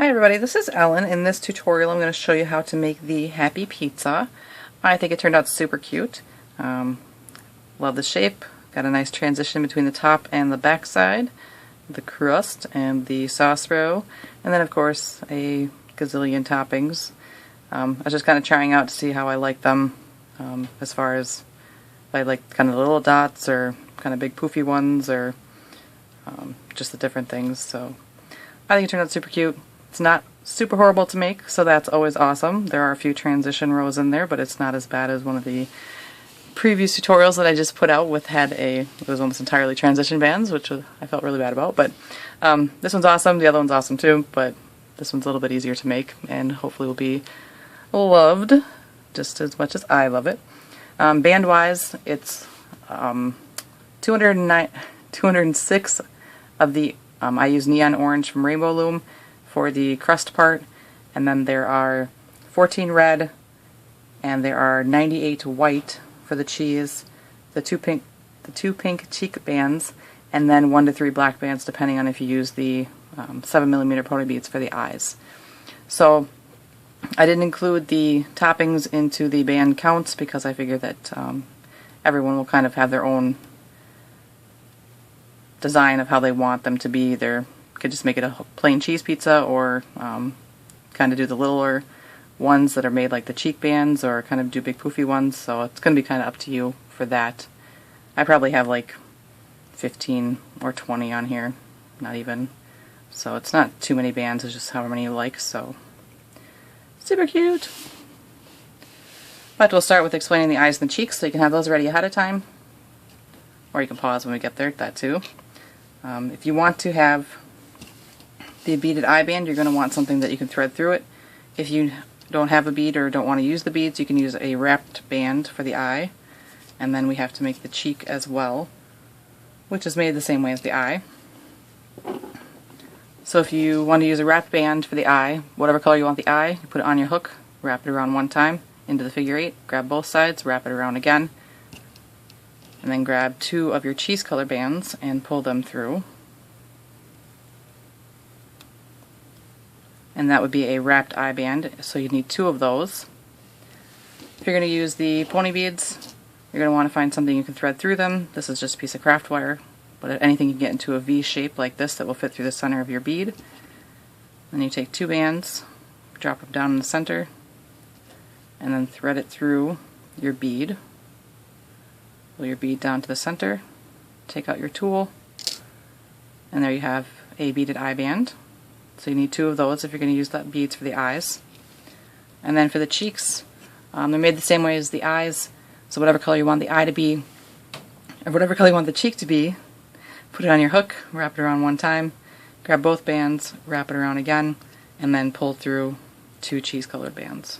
Hi everybody, this is Ellen. In this tutorial I'm going to show you how to make the Happy Pizza. I think it turned out super cute. Love the shape. Got a nice transition between the top and the back side, the crust and the sauce row, and then of course a gazillion toppings. I was just kind of trying out to see how I like them, as far as if I like kind of little dots or kind of big poofy ones, or just the different things. So I think it turned out super cute. It's not super horrible to make, so that's always awesome. There are a few transition rows in there, but it's not as bad as one of the previous tutorials that I just put out with it was almost entirely transition bands, which I felt really bad about. But this one's awesome, the other one's awesome too, but this one's a little bit easier to make and hopefully will be loved just as much as I love it. Band-wise, it's 206 of the, I use neon orange from Rainbow Loom for the crust part, and then there are 14 red, and there are 98 white for the cheese, the two pink cheek bands, and then 1 to 3 black bands depending on if you use the 7mm pony beads for the eyes. So I didn't include the toppings into the band counts because I figured that everyone will kind of have their own design of how they want them to be. Either could just make it a plain cheese pizza, or kind of do the littler ones that are made like the cheek bands, or kind of do big poofy ones. So it's going to be kind of up to you for that. I probably have like 15 or 20 on here, not even. So it's not too many bands, it's just however many you like. So super cute. But we'll start with explaining the eyes and the cheeks, so you can have those ready ahead of time. Or you can pause when we get there, that too. If you want to have the beaded eye band, you're going to want something that you can thread through it. If you don't have a bead or don't want to use the beads, you can use a wrapped band for the eye. And then we have to make the cheek as well, which is made the same way as the eye. So if you want to use a wrapped band for the eye, whatever color you want the eye, you put it on your hook, wrap it around one time into the figure 8, grab both sides, wrap it around again, and then grab 2 of your cheese color bands and pull them through. And that would be a wrapped eye band, so you need 2 of those. If you're going to use the pony beads, you're going to want to find something you can thread through them. This is just a piece of craft wire, but anything you can get into a V shape like this that will fit through the center of your bead. Then you take 2 bands, drop them down in the center, and then thread it through your bead. Pull your bead down to the center, take out your tool, and there you have a beaded eye band. So you need 2 of those if you're going to use that beads for the eyes. And then for the cheeks, they're made the same way as the eyes, so whatever color you want the eye to be, or whatever color you want the cheek to be, put it on your hook, wrap it around one time, grab both bands, wrap it around again, and then pull through 2 cheese colored bands.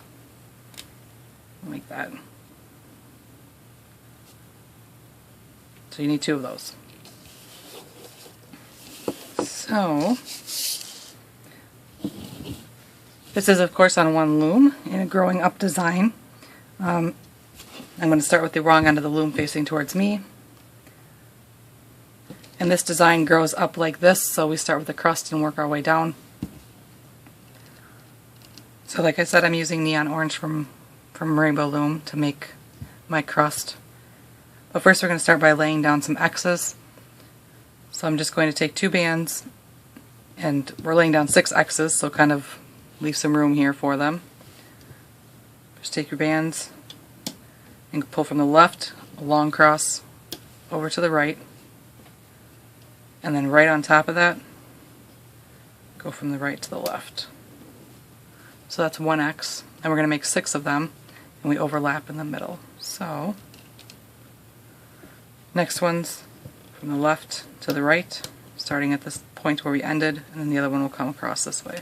Like that. So you need 2 of those. So this is of course on one loom in a growing up design. I'm going to start with the wrong end of the loom facing towards me. And this design grows up like this, so we start with the crust and work our way down. So like I said, I'm using neon orange from Rainbow Loom to make my crust. But first we're going to start by laying down some X's. So I'm just going to take 2 bands, and we're laying down 6 X's, so kind of leave some room here for them. Just take your bands and pull from the left, a long cross, over to the right, and then right on top of that, go from the right to the left. So that's 1 X, and we're going to make 6 of them, and we overlap in the middle. So next one's from the left to the right, starting at this point where we ended, and then the other one will come across this way.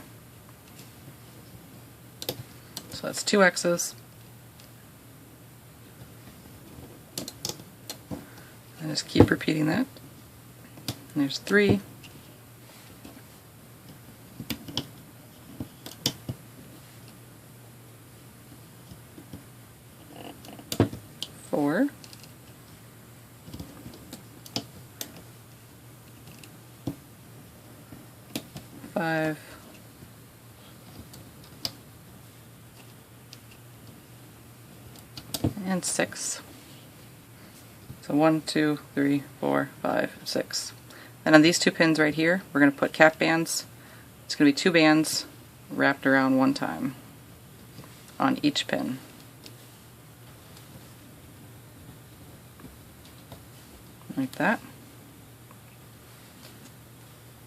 So that's 2 X's. And just keep repeating that. And there's 3. 4. 5, and 6. So 1, 2, 3, 4, 5, 6. And on these 2 pins right here, we're going to put cap bands. It's going to be 2 bands wrapped around one time on each pin. Like that.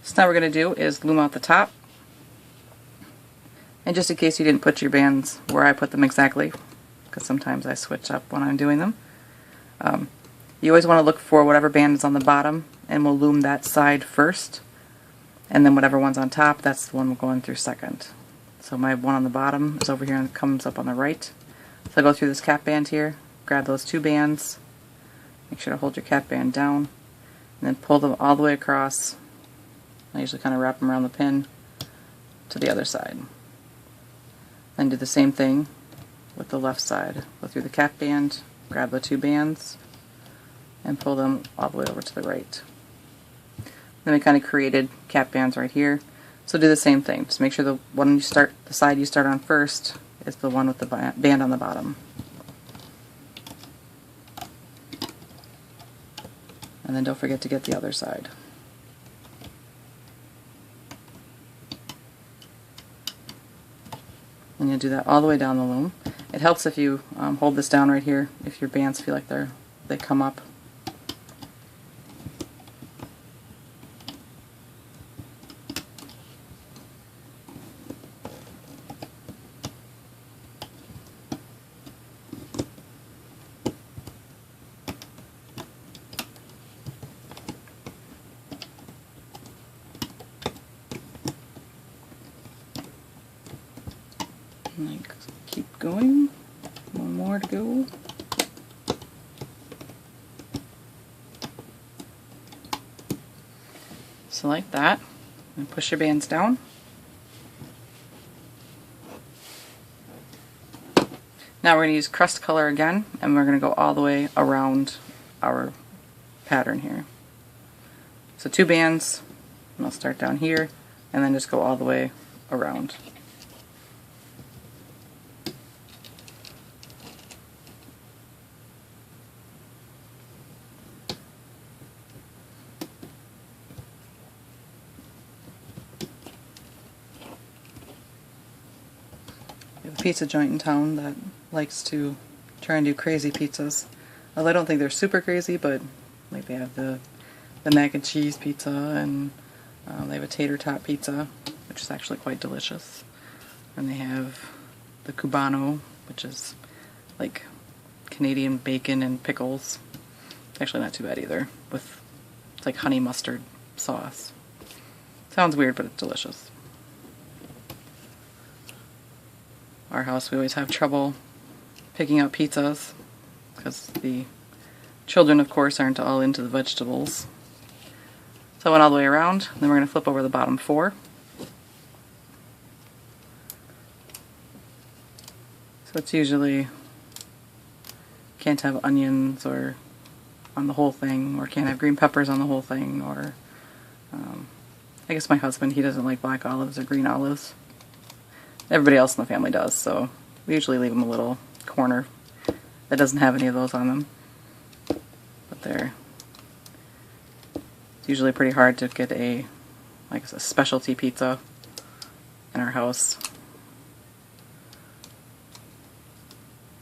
So now what we're going to do is loom out the top. And just in case you didn't put your bands where I put them exactly, because sometimes I switch up when I'm doing them, you always want to look for whatever band is on the bottom, and we'll loom that side first, and then whatever one's on top, that's the one we're going through second. So my one on the bottom is over here and comes up on the right. So I go through this cap band here, grab those 2 bands, make sure to hold your cap band down, and then pull them all the way across. I usually kind of wrap them around the pin to the other side. Then do the same thing with the left side. Go through the cap band, grab the 2 bands, and pull them all the way over to the right. Then we kind of created cap bands right here. So do the same thing. Just make sure the side you start on first is the one with the band on the bottom. And then don't forget to get the other side. And you'll do that all the way down the loom. It helps if you hold this down right here, if your bands feel like they come up. And keep going. One more to go. So like that. And push your bands down. Now we're going to use Crust color again, and we're going to go all the way around our pattern here. So 2 bands, and I'll start down here, and then just go all the way around. We have a pizza joint in town that likes to try and do crazy pizzas. Well, I don't think they're super crazy, but like they have the mac and cheese pizza, and they have a tater tot pizza, which is actually quite delicious. And they have the Cubano, which is like Canadian bacon and pickles. It's actually not too bad either, with it's like honey mustard sauce. Sounds weird, but it's delicious. Our house, we always have trouble picking out pizzas because the children, of course, aren't all into the vegetables. So I went all the way around, then we're going to flip over the bottom 4. So it's usually can't have onions or on the whole thing, or can't have green peppers on the whole thing, or I guess my husband, he doesn't like black olives or green olives. Everybody else in the family does, so we usually leave them a little corner that doesn't have any of those on them. But it's usually pretty hard to get a specialty pizza in our house.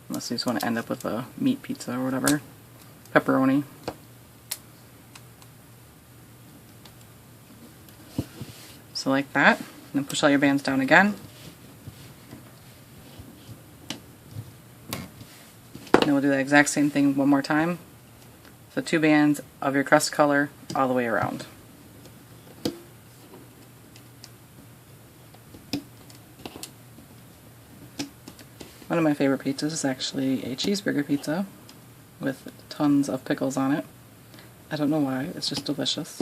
Unless you just want to end up with a meat pizza or whatever. Pepperoni. So like that. And then push all your bands down again. And then we'll do that exact same thing one more time. So 2 bands of your crust color all the way around. One of my favorite pizzas is actually a cheeseburger pizza with tons of pickles on it. I don't know why, it's just delicious.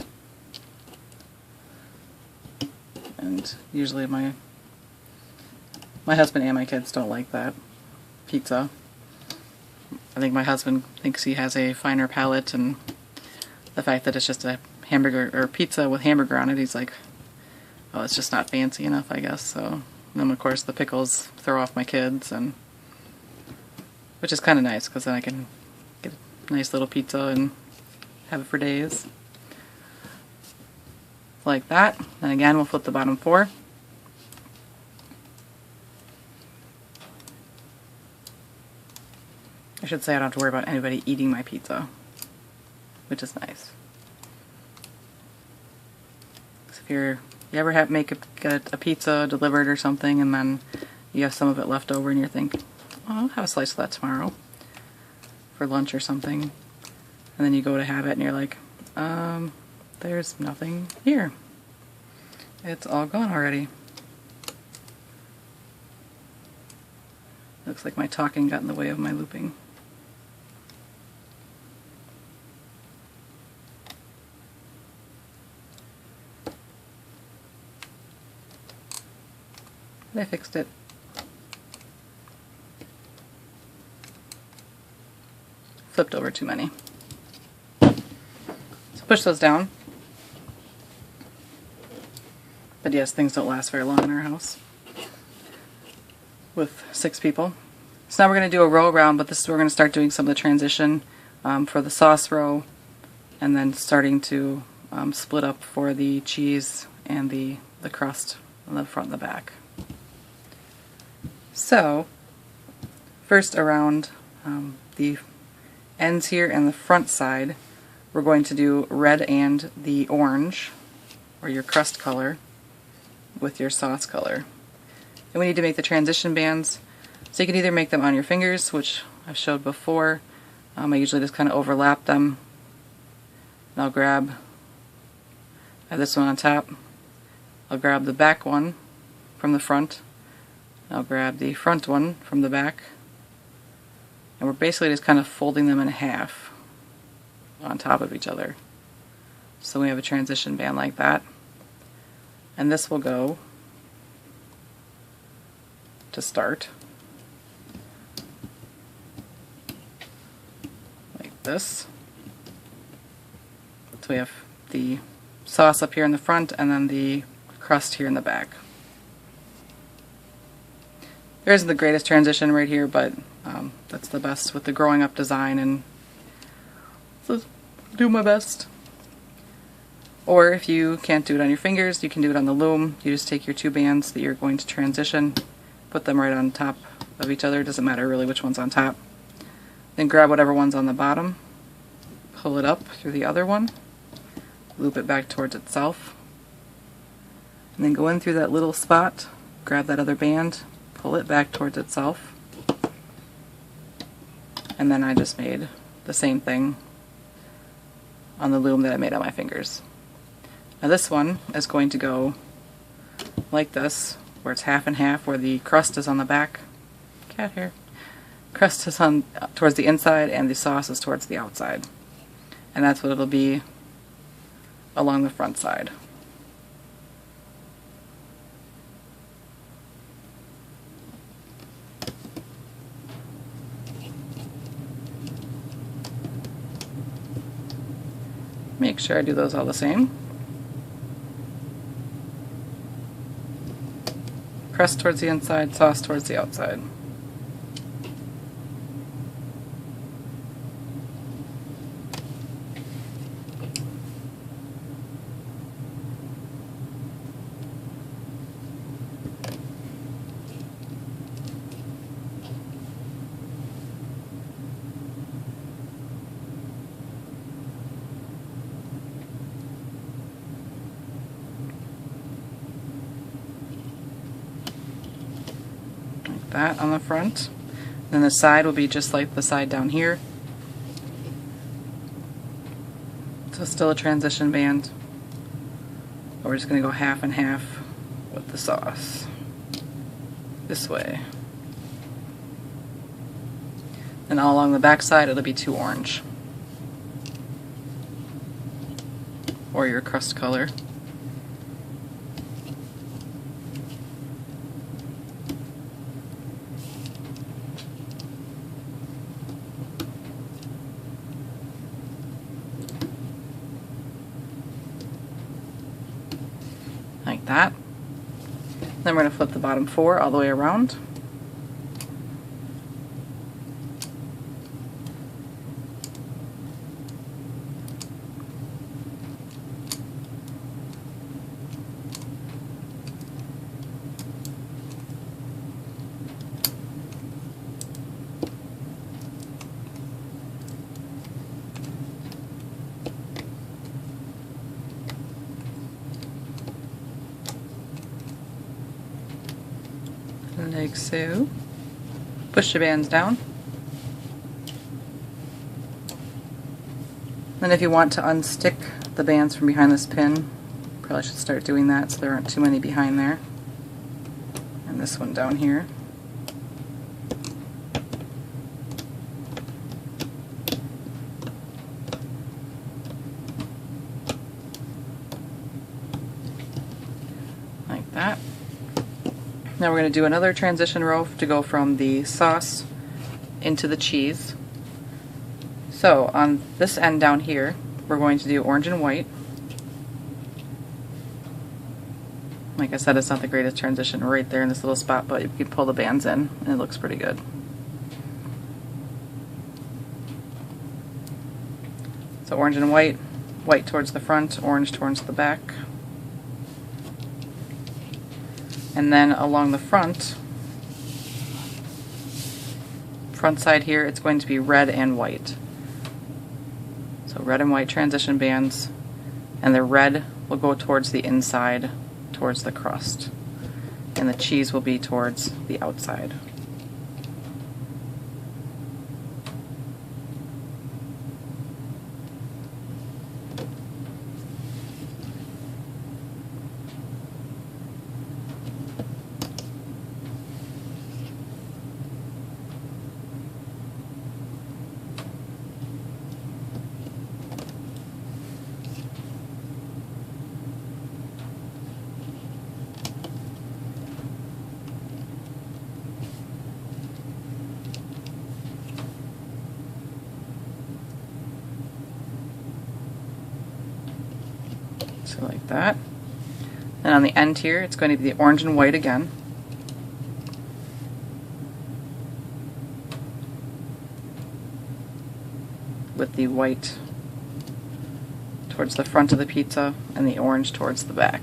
And usually my husband and my kids don't like that pizza. I think my husband thinks he has a finer palate, and the fact that it's just a hamburger or pizza with hamburger on it, he's like, oh, it's just not fancy enough, I guess. So then of course the pickles throw off my kids, and which is kind of nice because then I can get a nice little pizza and have it for days. Like that. And again, we'll flip the bottom 4. I should say I don't have to worry about anybody eating my pizza, which is nice. So if you ever get a pizza delivered or something, and then you have some of it left over, and you're thinking, "Oh, I'll have a slice of that tomorrow for lunch or something," and then you go to have it, and you're like, "There's nothing here. It's all gone already." Looks like my talking got in the way of my looping. I fixed it. Flipped over too many. So push those down. But yes, things don't last very long in our house with 6 people. So now we're going to do a row around, but this is where we're going to start doing some of the transition for the sauce row, and then starting to split up for the cheese and the crust on the front and the back. So, first around the ends here and the front side, we're going to do red and the orange, or your crust color, with your sauce color. And we need to make the transition bands, so you can either make them on your fingers, which I've showed before. I usually just kind of overlap them. And I have this one on top. I'll grab the back one from the front. I'll grab the front one from the back, and we're basically just kind of folding them in half on top of each other. So we have a transition band like that, and this will go to start like this. So we have the sauce up here in the front and then the crust here in the back. There isn't the greatest transition right here, but that's the best with the growing up design, and so do my best. Or if you can't do it on your fingers, you can do it on the loom. You just take your 2 bands that you're going to transition, put them right on top of each other. It doesn't matter really which one's on top. Then grab whatever one's on the bottom, pull it up through the other one, loop it back towards itself, and then go in through that little spot, grab that other band, pull it back towards itself, and then I just made the same thing on the loom that I made on my fingers. Now this one is going to go like this, where it's half and half, where the crust is on the back. Cat hair. Crust is on towards the inside and the sauce is towards the outside. And that's what it'll be along the front side. Make sure I do those all the same. Crust towards the inside, sauce towards the outside. That on the front. Then the side will be just like the side down here. So still a transition band. But we're just going to go half and half with the sauce. This way. And all along the back side it'll be 2 orange. Or your crust color. Like that. Then we're going to flip the bottom 4 all the way around. like so. Push the bands down. Then if you want to unstick the bands from behind this pin, probably should start doing that so there aren't too many behind there. And this one down here. Like that. Now we're going to do another transition row to go from the sauce into the cheese. So on this end down here, we're going to do orange and white. Like I said, it's not the greatest transition right there in this little spot, but you can pull the bands in and it looks pretty good. So orange and white, white towards the front, orange towards the back. And then along the front side here, it's going to be red and white. So red and white transition bands, and the red will go towards the inside, towards the crust, and the cheese will be towards the outside. So like that. And on the end here, it's going to be the orange and white again. With the white towards the front of the pizza and the orange towards the back.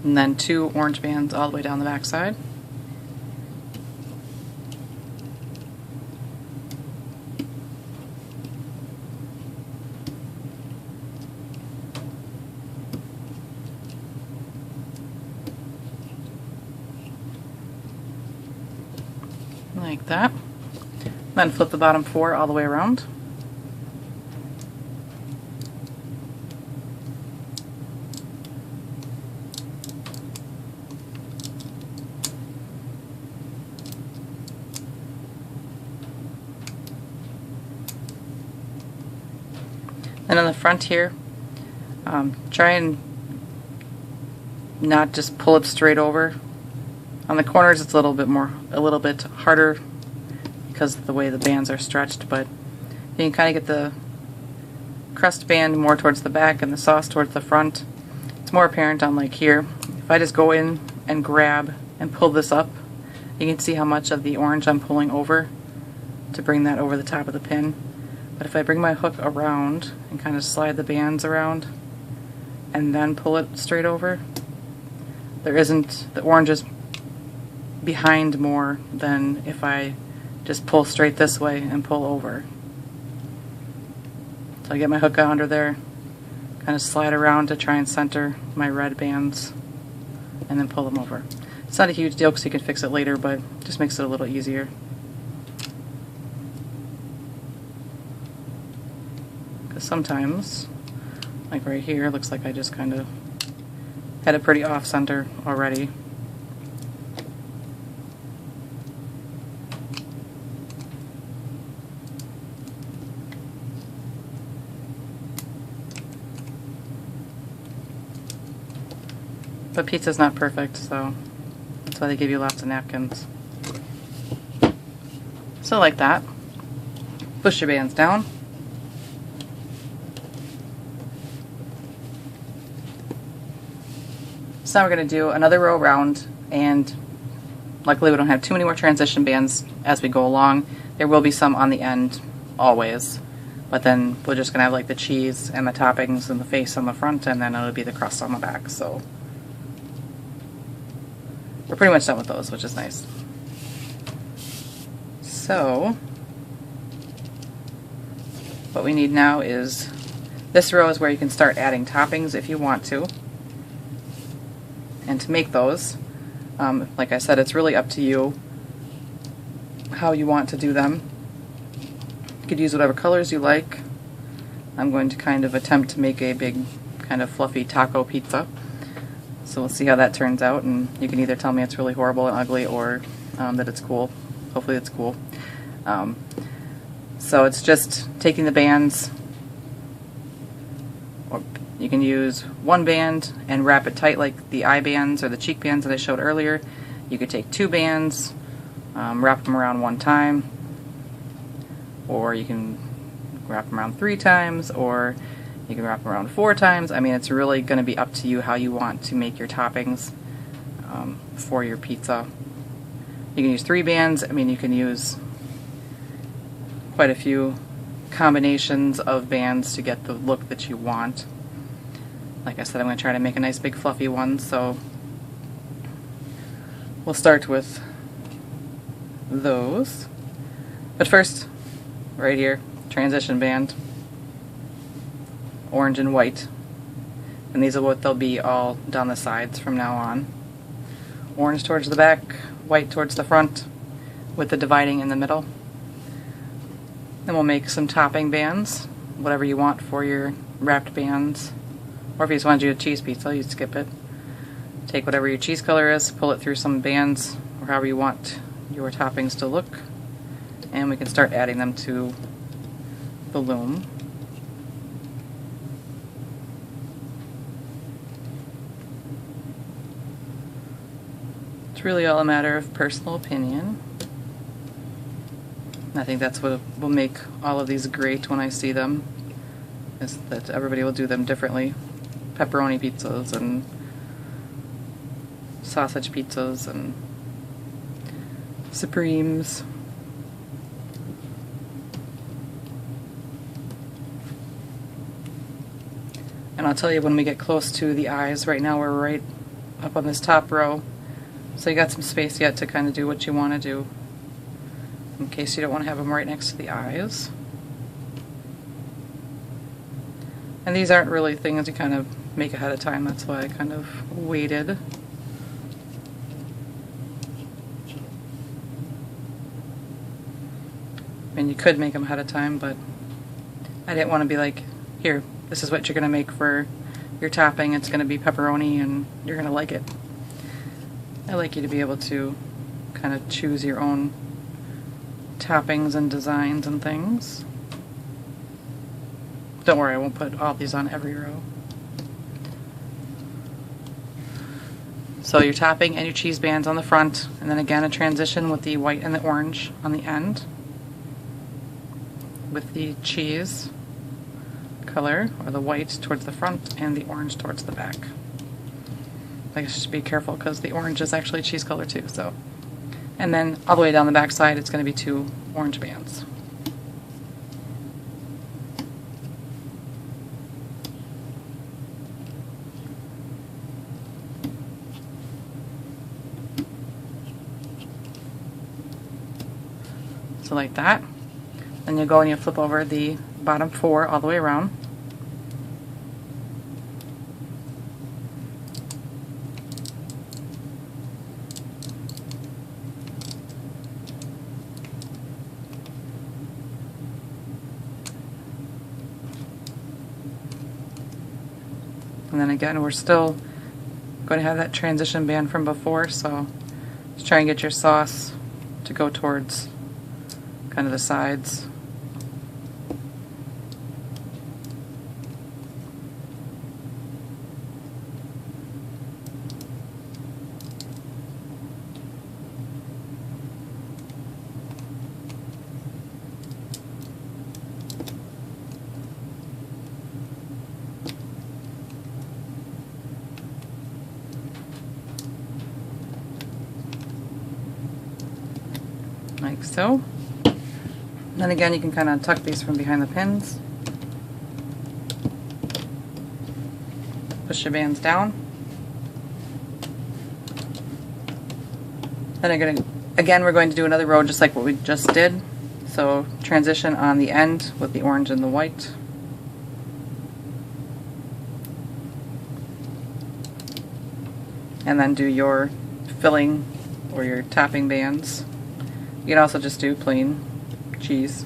And then 2 orange bands all the way down the back side. Like that. Then flip the bottom 4 all the way around. And on the front here, try and not just pull it straight over. On the corners it's a little bit harder because of the way the bands are stretched, but you can kind of get the crust band more towards the back and the sauce towards the front. It's more apparent on like here. If I just go in and grab and pull this up, you can see how much of the orange I'm pulling over to bring that over the top of the pin. But if I bring my hook around and kind of slide the bands around and then pull it straight over, the orange is behind more than if I just pull straight this way and pull over. So I get my hook under there, kind of slide around to try and center my red bands, and then pull them over. It's not a huge deal because you can fix it later, but it just makes it a little easier. Because sometimes, like right here, it looks like I just kind of had it pretty off center already. But pizza's not perfect, so that's why they give you lots of napkins. So like that. Push your bands down. So now we're going to do another row around, and luckily we don't have too many more transition bands as we go along. There will be some on the end, always. But then we're just going to have like the cheese and the toppings and the face on the front, and then it'll be the crust on the back. So we're pretty much done with those, which is nice. So what we need now is, this row is where you can start adding toppings if you want to. And to make those, like I said, it's really up to you how you want to do them. You could use whatever colors you like. I'm going to kind of attempt to make a big kind of fluffy taco pizza. So we'll see how that turns out, and you can either tell me it's really horrible and ugly or that it's cool. Hopefully it's cool. So it's just taking the bands, or you can use one band and wrap it tight like the eye bands or the cheek bands that I showed earlier. You could take two bands, wrap them around one time, or you can wrap them around 3 times, or you can wrap them around 4 times. I mean, it's really going to be up to you how you want to make your toppings for your pizza. You can use 3 bands. I mean, you can use quite a few combinations of bands to get the look that you want. Like I said, I'm going to try to make a nice big fluffy one, so we'll start with those. But first, right here, transition band, orange and white. And these are what they'll be all down the sides from now on. Orange towards the back, white towards the front, with the dividing in the middle. Then we'll make some topping bands, whatever you want for your wrapped bands. Or if you just want to do a cheese pizza, you skip it. Take whatever your cheese color is, pull it through some bands, or however you want your toppings to look. And we can start adding them to the loom. It's really all a matter of personal opinion. I think that's what will make all of these great when I see them, is that everybody will do them differently. Pepperoni pizzas and sausage pizzas and supremes. And I'll tell you when we get close to the eyes. Right now we're right up on this top row, so you got some space yet to kind of do what you want to do, in case you don't want to have them right next to the eyes. And these aren't really things you kind of make ahead of time, that's why I kind of waited. I mean, you could make them ahead of time, but I didn't want to be like, here, this is what you're going to make for your topping. It's going to be pepperoni and you're going to like it. I like you to be able to kind of choose your own toppings and designs and things. Don't worry, I won't put all these on every row. So your topping and your cheese bands on the front, and then again a transition with the white and the orange on the end, with the cheese color, or the white towards the front and the orange towards the back. I guess just be careful because the orange is actually cheese color too. So, and then all the way down the back side it's going to be 2 orange bands. So like that. Then you go and you flip over the bottom 4 all the way around. And then again, we're still going to have that transition band from before, so just try and get your sauce to go towards kind of the sides. Like so. Then again, you can kind of tuck these from behind the pins. Push your bands down. Then again, we're going to do another row just like what we just did. So transition on the end with the orange and the white. and then do your filling or your topping bands. You can also just do plain cheese.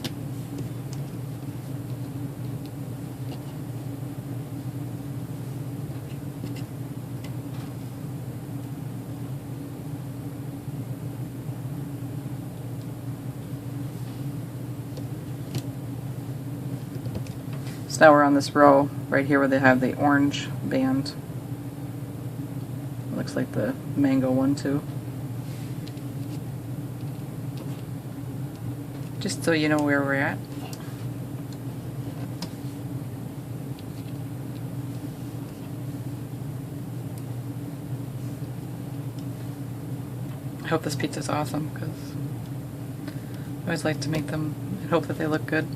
So now we're on this row right here where they have the orange band. Looks like the mango one too. Just so you know where we're at. I hope this pizza's awesome because I always like to make them and hope that they look good.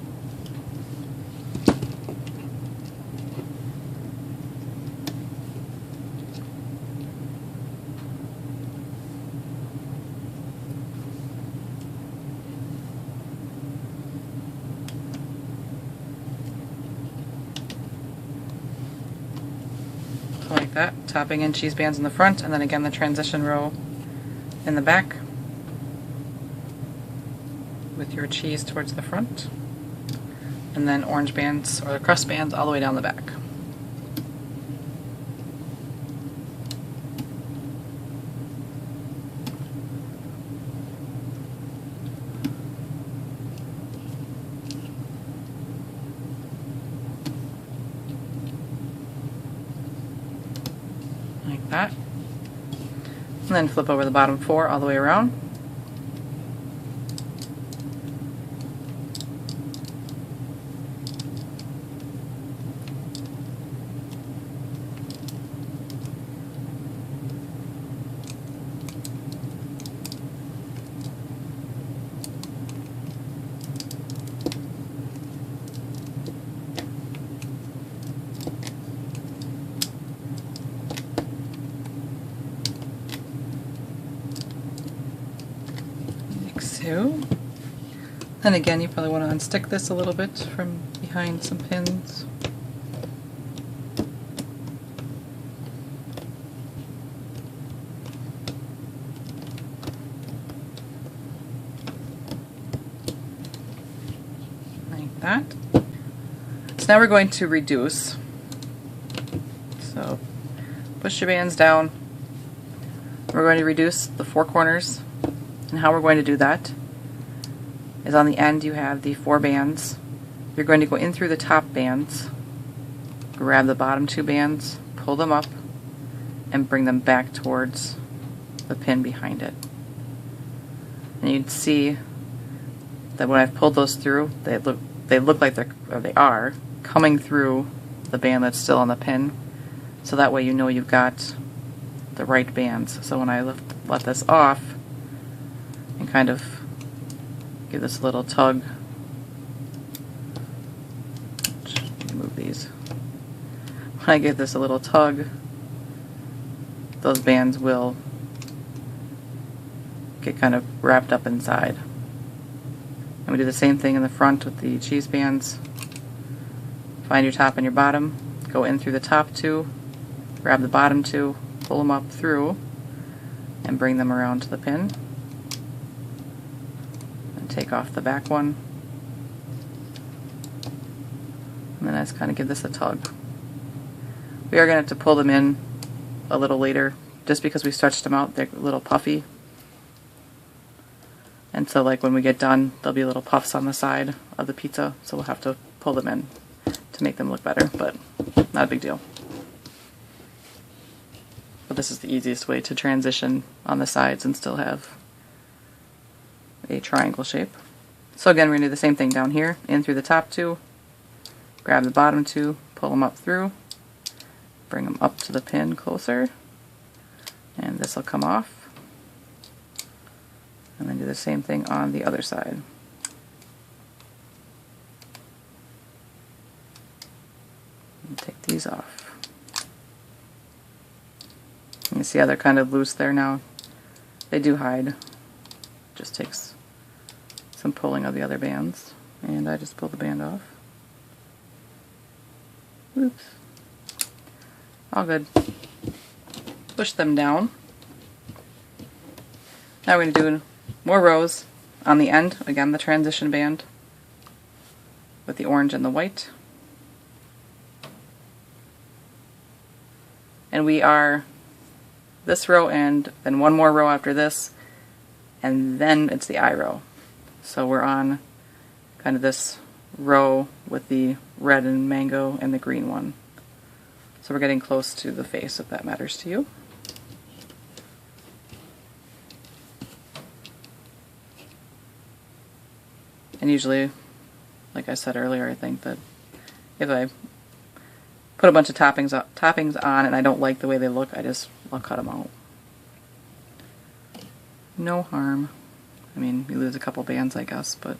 Like that, topping in cheese bands in the front, and then again the transition row in the back with your cheese towards the front, and then orange bands or the crust bands all the way down the back. Like that. And then flip over the bottom 4 all the way around. And again, you probably want to unstick this a little bit from behind some pins. Like that. So now we're going to reduce. So push your bands down. We're going to reduce the 4 corners. And how we're going to do that is on the end you have the 4 bands. You're going to go in through the top bands, grab the bottom 2 bands, pull them up, and bring them back towards the pin behind it. And you'd see that when I've pulled those through, they look like they are coming through the band that's still on the pin. So that way you know you've got the right bands. So when I let this off and kind of give this a little tug, move these. When I give this a little tug, those bands will get kind of wrapped up inside. And we do the same thing in the front with the cheese bands. Find your top and your bottom, go in through the top 2, grab the bottom 2, pull them up through, and bring them around to the pin. And take off the back one. And then I just kind of give this a tug. We are going to have to pull them in a little later, just because we stretched them out, they're a little puffy. And so like when we get done, there'll be little puffs on the side of the pizza, so we'll have to pull them in to make them look better, but not a big deal. But this is the easiest way to transition on the sides and still have a triangle shape. So again, we're going to do the same thing down here, in through the top 2, grab the bottom 2, pull them up through, bring them up to the pin closer, and this will come off. And then do the same thing on the other side. And take these off. You see how they're kind of loose there now? They do hide. Just takes some pulling of the other bands. And I just pull the band off. Oops. All good. push them down. Now we're going to do more rows on the end, again the transition band with the orange and the white. And we are this row and then one more row after this, and then it's the eye row. So we're on kind of this row with the red and mango and the green one. So we're getting close to the face, if that matters to you. And usually, like I said earlier, I think that if I put a bunch of toppings on and I don't like the way they look, I'll cut them out. No harm. I mean, you lose a couple bands, I guess, but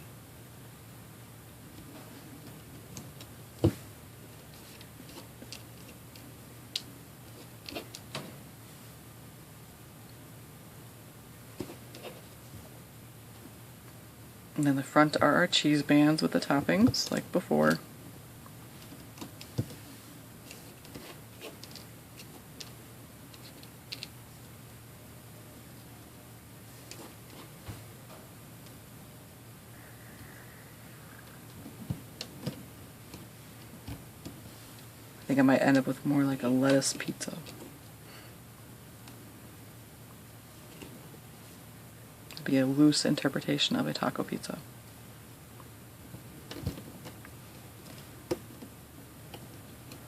and then the front are our cheese bands with the toppings, like before. I think I might end up with more like a lettuce pizza. Be a loose interpretation of a taco pizza.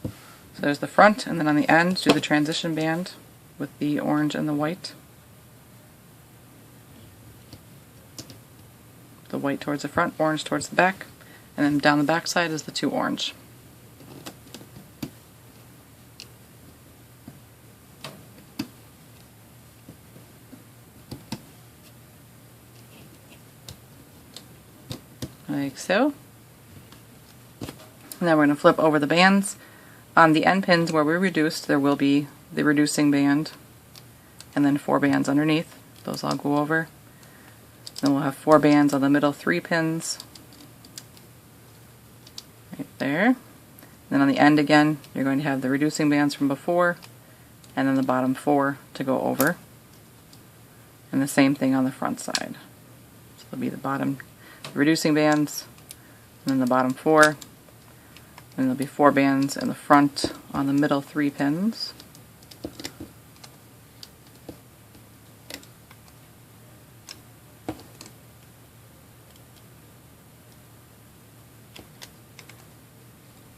So there's the front, and then on the end do the transition band with the orange and the white. The white towards the front, orange towards the back, and then down the back side is the two orange. Like so. Now we're going to flip over the bands. On the end pins where we reduced, there will be the reducing band and then 4 bands underneath. Those I'll go over. Then we'll have 4 bands on the middle 3 pins. Right there. Then on the end again, you're going to have the reducing bands from before and then the bottom 4 to go over. And the same thing on the front side. So it'll be the bottom reducing bands, and then the bottom 4, and there'll be 4 bands in the front on the middle 3 pins.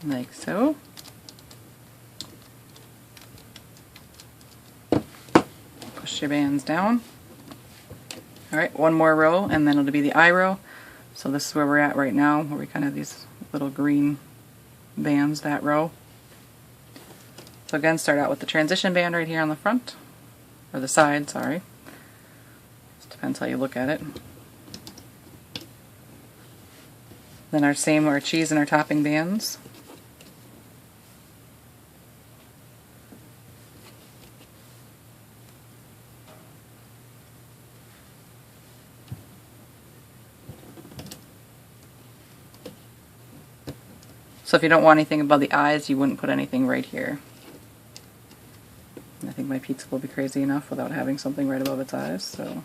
Like so. Push your bands down. Alright, one more row, and then it'll be the eye row. So this is where we're at right now, where we kind of have these little green bands, that row. So again, start out with the transition band right here on the front, or the side, sorry. Just depends how you look at it. Then our cheese and our topping bands. So if you don't want anything above the eyes, you wouldn't put anything right here. And I think my pizza will be crazy enough without having something right above its eyes, so.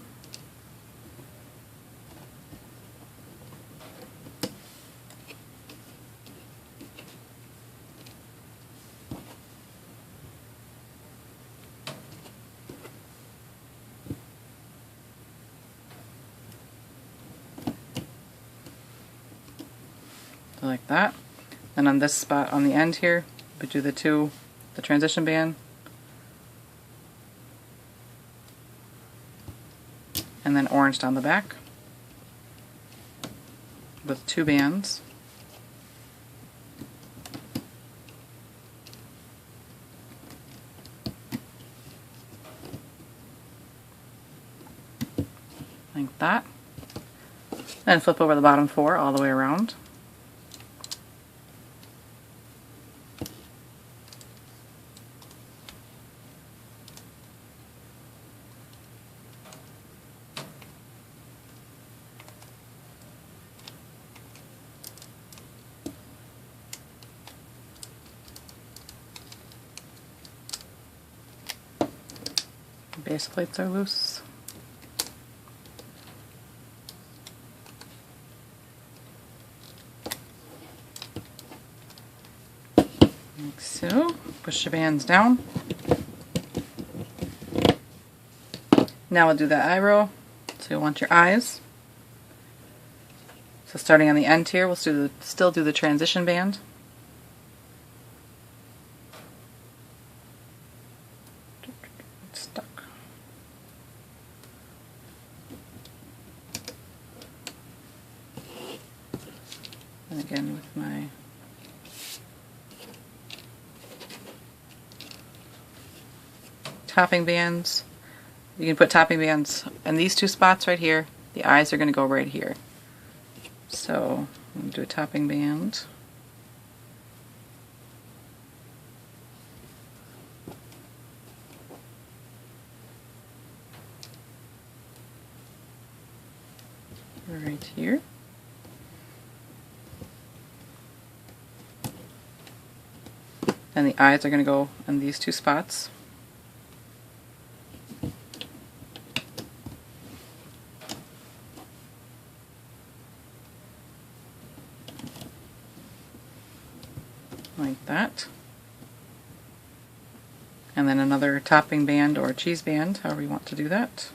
So like that. And on this spot on the end here, we do the transition band, and then orange down the back with 2 bands. Like that. Then flip over the bottom 4 all the way around. Base plates are loose. Like so. Push your bands down. Now we'll do the eye row. So you'll want your eyes. So starting on the end here, we'll still do the transition band. It's stuck. And again with my topping bands. You can put topping bands in these two spots right here. The eyes are going to go right here. So I'm going to do a topping band. Right here. And the eyes are going to go in these two spots. Like that. And then another topping band or cheese band, however you want to do that.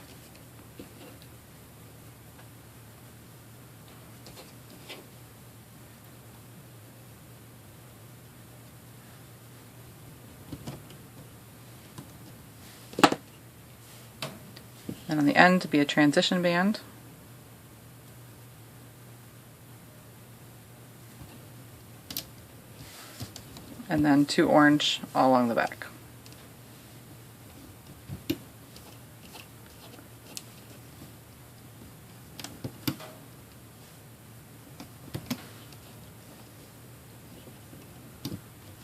And on the end to be a transition band. And then 2 orange all along the back.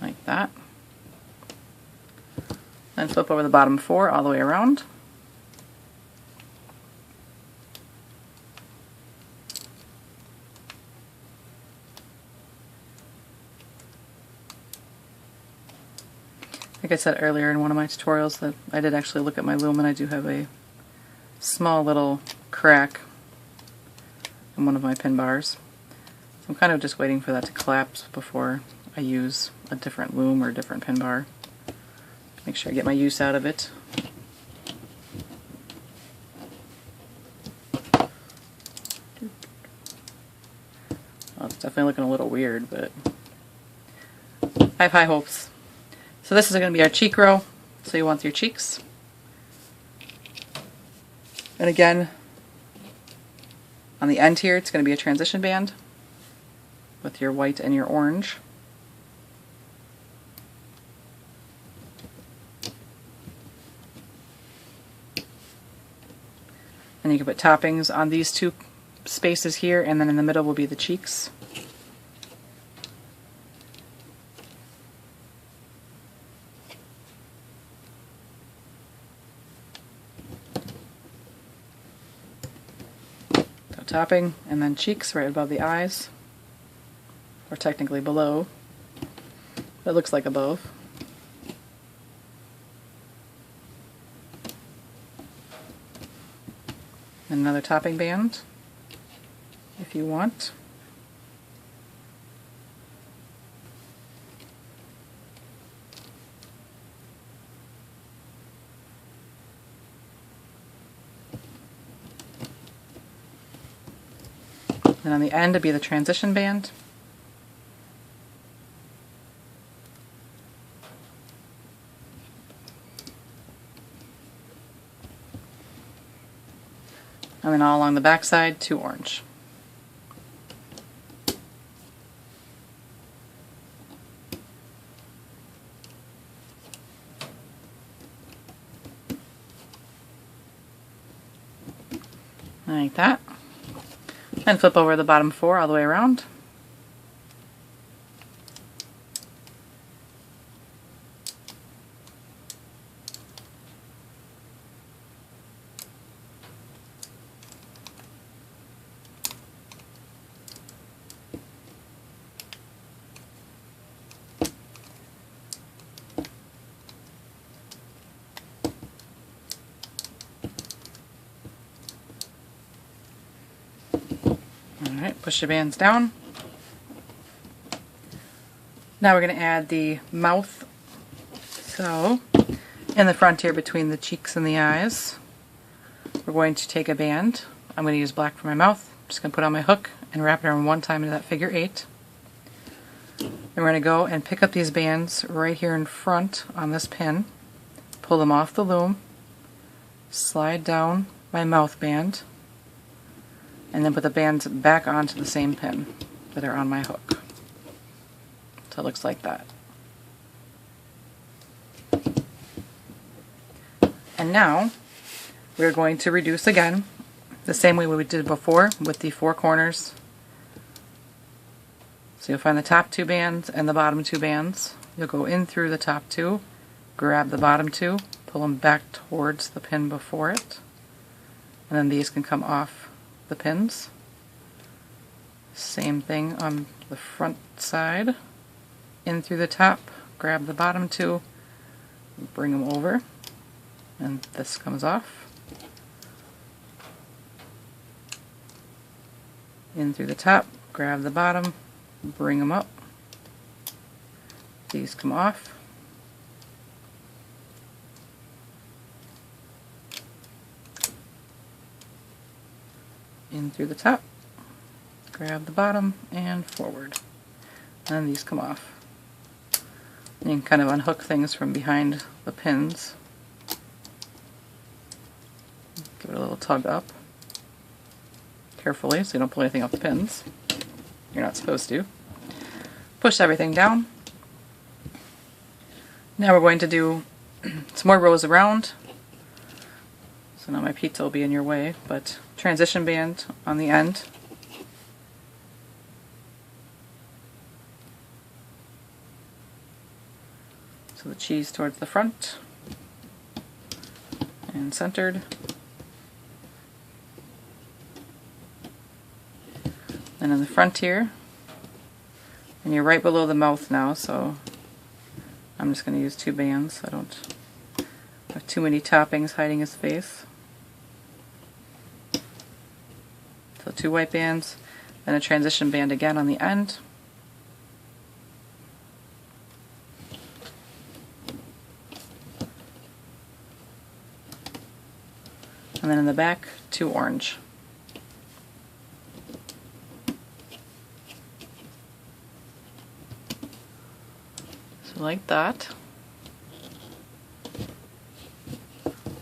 Like that. Then flip over the bottom 4 all the way around. Like I said earlier in one of my tutorials that I did actually look at my loom, and I do have a small little crack in one of my pin bars. So I'm kind of just waiting for that to collapse before I use a different loom or a different pin bar. Make sure I get my use out of it. Well, it's definitely looking a little weird, but I have high hopes. So this is going to be our cheek row, so you want your cheeks. And again, on the end here, it's going to be a transition band with your white and your orange. And you can put toppings on these 2 spaces here, and then in the middle will be the cheeks. Topping, and then cheeks right above the eyes, or technically below, but it looks like above. And another topping band if you want. And on the end would be the transition band. And then all along the back side, 2 orange. Like that. And flip over the bottom 4 all the way around. Alright, push your bands down. Now we're going to add the mouth. So, in the front here between the cheeks and the eyes, we're going to take a band. I'm going to use black for my mouth. I'm just going to put it on my hook and wrap it around one time into that figure 8. And we're going to go and pick up these bands right here in front on this pin, pull them off the loom, slide down my mouth band, and then put the bands back onto the same pin that are on my hook. So it looks like that. And now we're going to reduce again the same way we did before with the 4 corners. So you'll find the top 2 bands and the bottom 2 bands. You'll go in through the top 2, grab the bottom 2, pull them back towards the pin before it, and then these can come off the pins. Same thing on the front side. In through the top, grab the bottom 2, bring them over, and this comes off. In through the top, grab the bottom, bring them up. These come off. In through the top, grab the bottom, and forward. And these come off. You can kind of unhook things from behind the pins. Give it a little tug up. Carefully so you don't pull anything off the pins. You're not supposed to. Push everything down. Now we're going to do some more rows around. So now my pizza will be in your way, but transition band on the end. So the cheese towards the front and centered. And in the front here, and you're right below the mouth now, so I'm just going to use 2 bands so I don't have too many toppings hiding his face. So 2 white bands, then a transition band again on the end. And then in the back, 2 orange. So like that.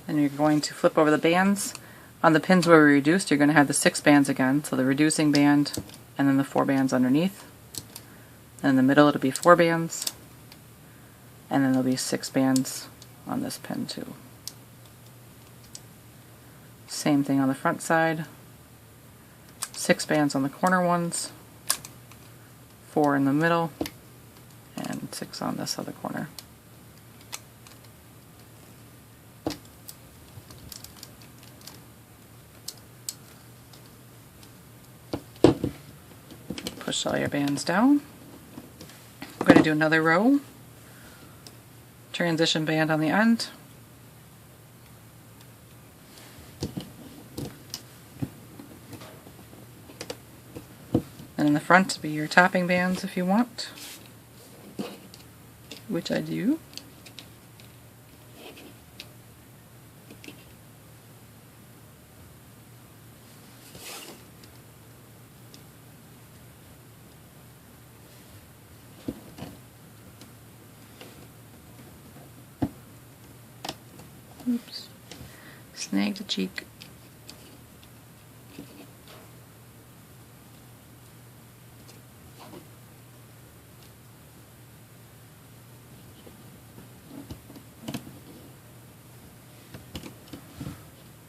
And you're going to flip over the bands. On the pins where we reduced, you're going to have the 6 bands again, so the reducing band and then the 4 bands underneath. And in the middle it'll be 4 bands, and then there'll be 6 bands on this pin too. Same thing on the front side. 6 bands on the corner ones, 4 in the middle, and 6 on this other corner. Push all your bands down. We're going to do another row. Transition band on the end. And in the front to be your topping bands if you want, which I do. Oops, snagged a cheek.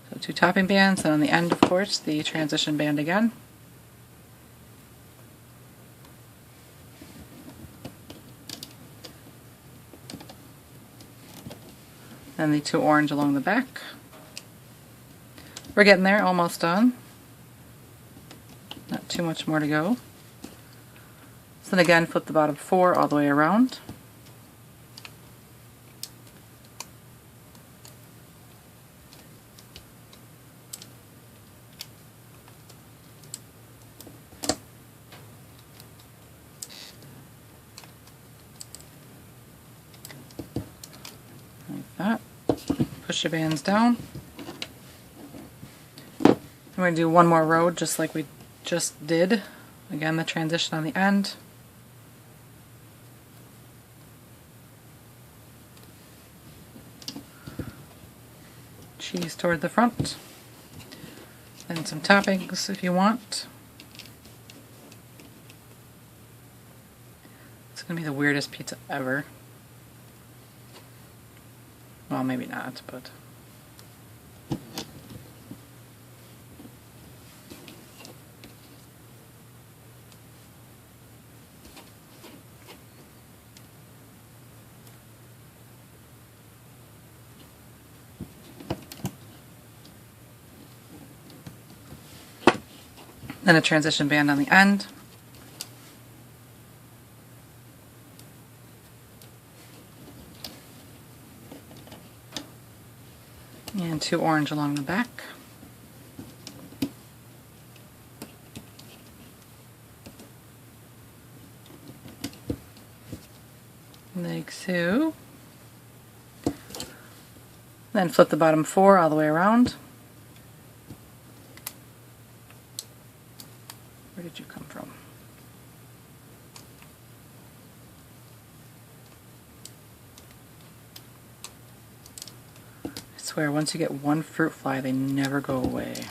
So 2 topping bands, and on the end, of course, the transition band again. And the 2 orange along the back. We're getting there, almost done. Not too much more to go. So then again, flip the bottom 4 all the way around. push your bands down. I'm going to do one more row just like we just did. Again, the transition on the end. Cheese toward the front. And some toppings if you want. It's going to be the weirdest pizza ever. Well, maybe not, but... Then a transition band on the end. And 2 orange along the back. Like so. Then flip the bottom 4 all the way around. Where did you come from? I swear, once you get one fruit fly, they never go away.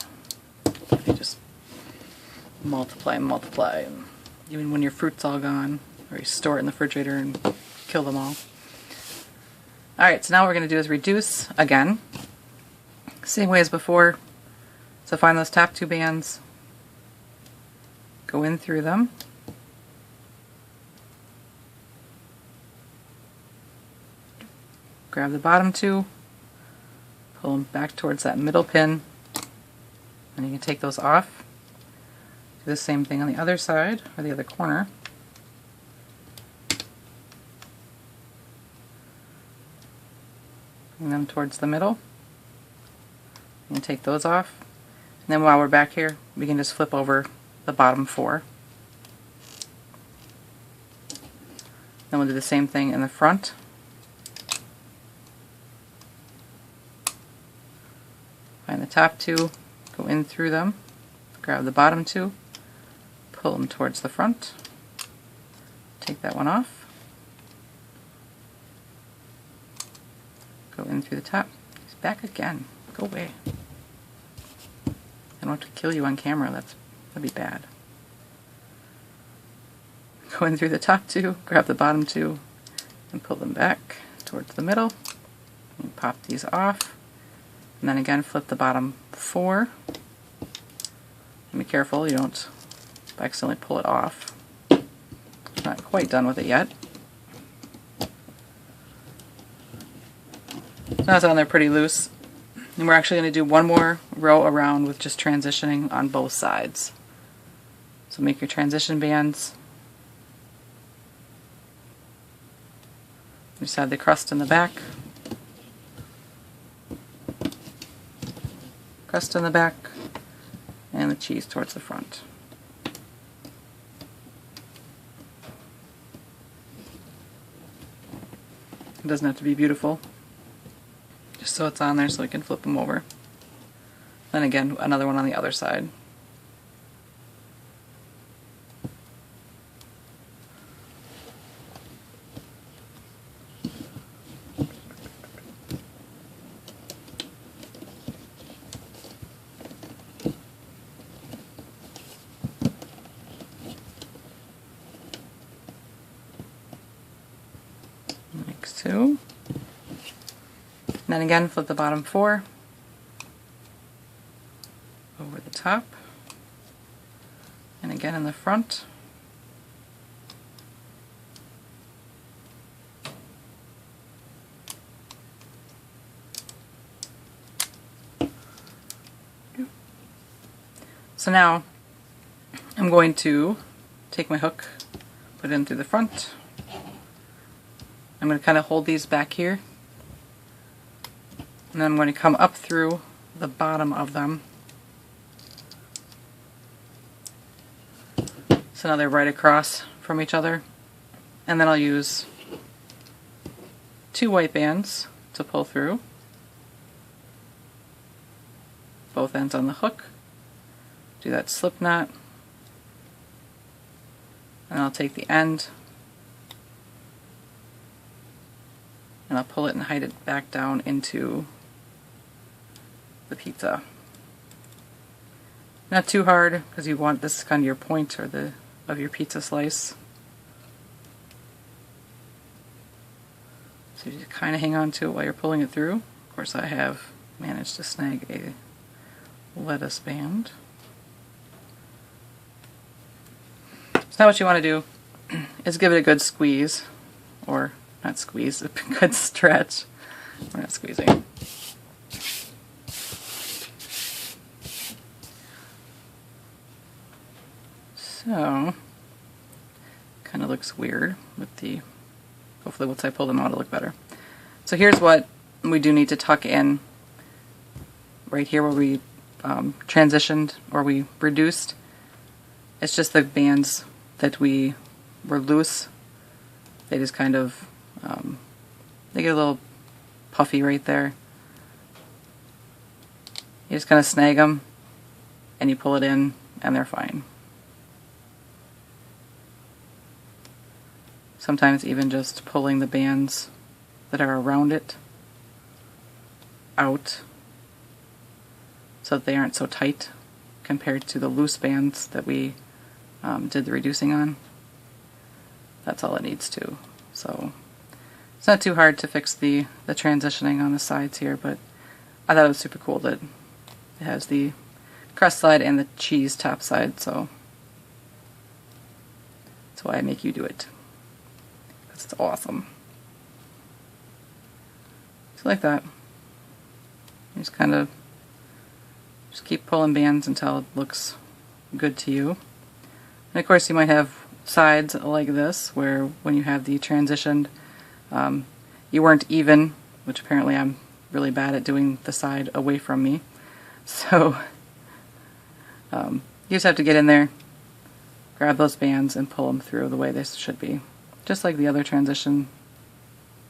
They just multiply and multiply. And even when your fruit's all gone, or you store it in the refrigerator and kill them all. Alright, so now what we're going to do is reduce again. Same way as before. So find those top 2 bands. Go in through them. Grab the bottom 2. Pull them back towards that middle pin. And you can take those off. Do the same thing on the other side, or the other corner. Bring them towards the middle. And take those off. And then while we're back here, we can just flip over the bottom 4. Then we'll do the same thing in the front. Find the top 2, go in through them, grab the bottom 2, pull them towards the front, take that one off, go in through the top. He's back again. Go away. I don't want to kill you on camera. That'd be bad. Go in through the top 2, grab the bottom 2, and pull them back towards the middle. And pop these off. And then again, flip the bottom 4. And be careful you don't accidentally pull it off. Not quite done with it yet. So now it's on there pretty loose. And we're actually going to do one more row around with just transitioning on both sides. So make your transition bands. Just add the crust in the back. Crust in the back. And the cheese towards the front. It doesn't have to be beautiful. Just so it's on there so we can flip them over. Then again, another one on the other side. Like so. And then again, flip the bottom 4 over the top, and again in the front. So now I'm going to take my hook, put it in through the front. I'm going to kind of hold these back here. And then I'm going to come up through the bottom of them. So now they're right across from each other. And then I'll use 2 white bands to pull through. both ends on the hook, do that slip knot, and I'll take the end and I'll pull it and hide it back down into the pizza. Not too hard, because you want this kind of your point or of your pizza slice. So you kind of hang on to it while you're pulling it through. Of course, I have managed to snag a lettuce band. So now what you want to do is give it a good squeeze, or not squeeze, a good stretch. We're not squeezing. So, kind of looks weird with the, hopefully once I pull them out it'll look better. So here's what we do need to tuck in right here where we transitioned or we reduced. It's just the bands that we were loose. They just kind of, they get a little puffy right there. You just kind of snag them and you pull it in and they're fine. Sometimes even just pulling the bands that are around it out so that they aren't so tight compared to the loose bands that we did the reducing on. That's all it needs to. So it's not too hard to fix the transitioning on the sides here, but I thought it was super cool that it has the crust side and the cheese top side, so that's why I make you do it. It's awesome. So like that. You just kind of just keep pulling bands until it looks good to you. And of course you might have sides like this where when you have the transitioned you weren't even, which apparently I'm really bad at doing the side away from me. So you just have to get in there, grab those bands and pull them through the way they should be. Just like the other transition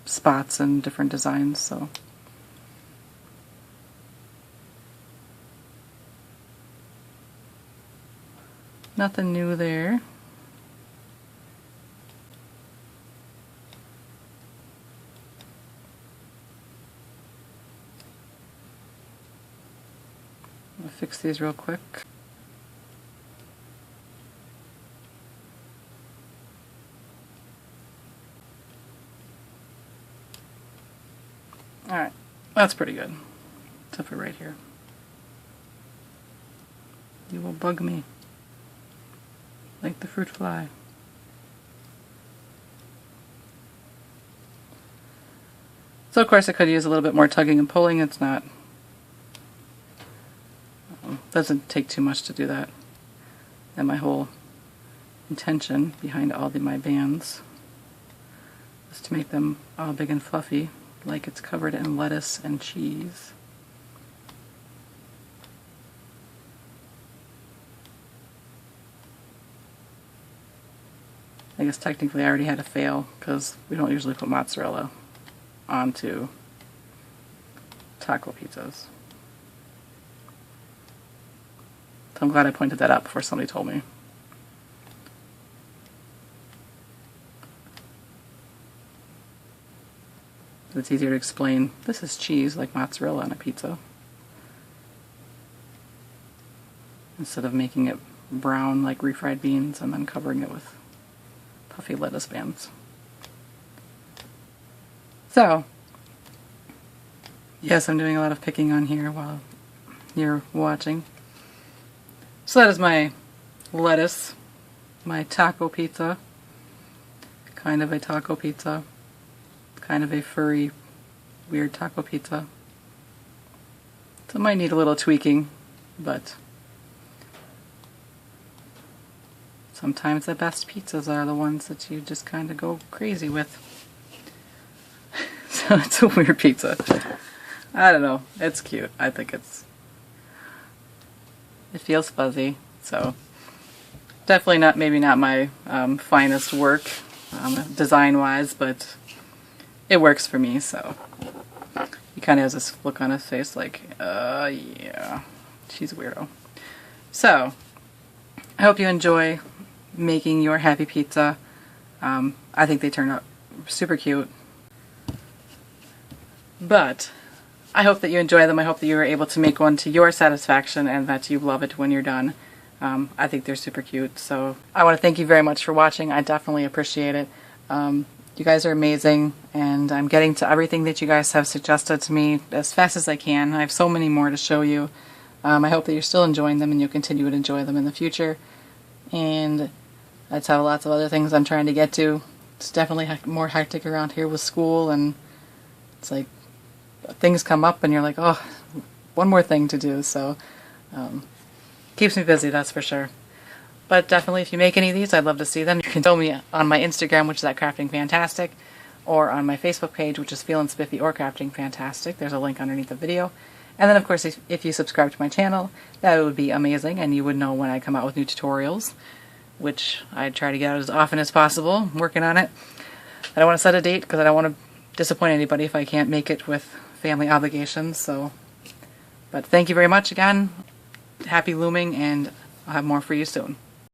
spots and different designs. So nothing new there. I'll fix these real quick. Alright, that's pretty good. Except for right here. You will bug me. Like the fruit fly. So of course I could use a little bit more tugging and pulling. It's not... doesn't take too much to do that. And my whole intention behind all my bands is to make them all big and fluffy, like it's covered in lettuce and cheese. I guess technically I already had a fail because we don't usually put mozzarella onto taco pizzas. So I'm glad I pointed that out before somebody told me. It's easier to explain, this is cheese like mozzarella on a pizza, instead of making it brown like refried beans and then covering it with puffy lettuce bands. So, yes, I'm doing a lot of picking on here while you're watching. So that is my lettuce, my taco pizza, kind of a taco pizza. Kind of a furry, weird taco pizza. So it might need a little tweaking, but sometimes the best pizzas are the ones that you just kind of go crazy with. So it's a weird pizza. I don't know. It's cute. I think it feels fuzzy. So definitely not, maybe not my finest work design-wise, but it works for me, so he kind of has this look on his face like, yeah, She's a weirdo. So, I hope you enjoy making your happy pizza. I think they turned out super cute. But I hope that you enjoy them. I hope that you were able to make one to your satisfaction and that you love it when you're done. I think they're super cute. So I want to thank you very much for watching. I definitely appreciate it. You guys are amazing, and I'm getting to everything that you guys have suggested to me as fast as I can. I have so many more to show you. I hope that you're still enjoying them and you'll continue to enjoy them in the future. And I just have lots of other things I'm trying to get to. It's definitely more hectic around here with school, and it's like things come up and you're like, oh, one more thing to do. So keeps me busy, that's for sure. But definitely, if you make any of these, I'd love to see them. You can show me on my Instagram, which is at Crafting Fantastic, or on my Facebook page, which is feelinspiffy or Crafting Fantastic. There's a link underneath the video. And then, of course, if you subscribe to my channel, that would be amazing, and you would know when I come out with new tutorials, which I try to get out as often as possible. I'm working on it. I don't want to set a date because I don't want to disappoint anybody if I can't make it with family obligations. So, but thank you very much again. Happy looming, and I'll have more for you soon.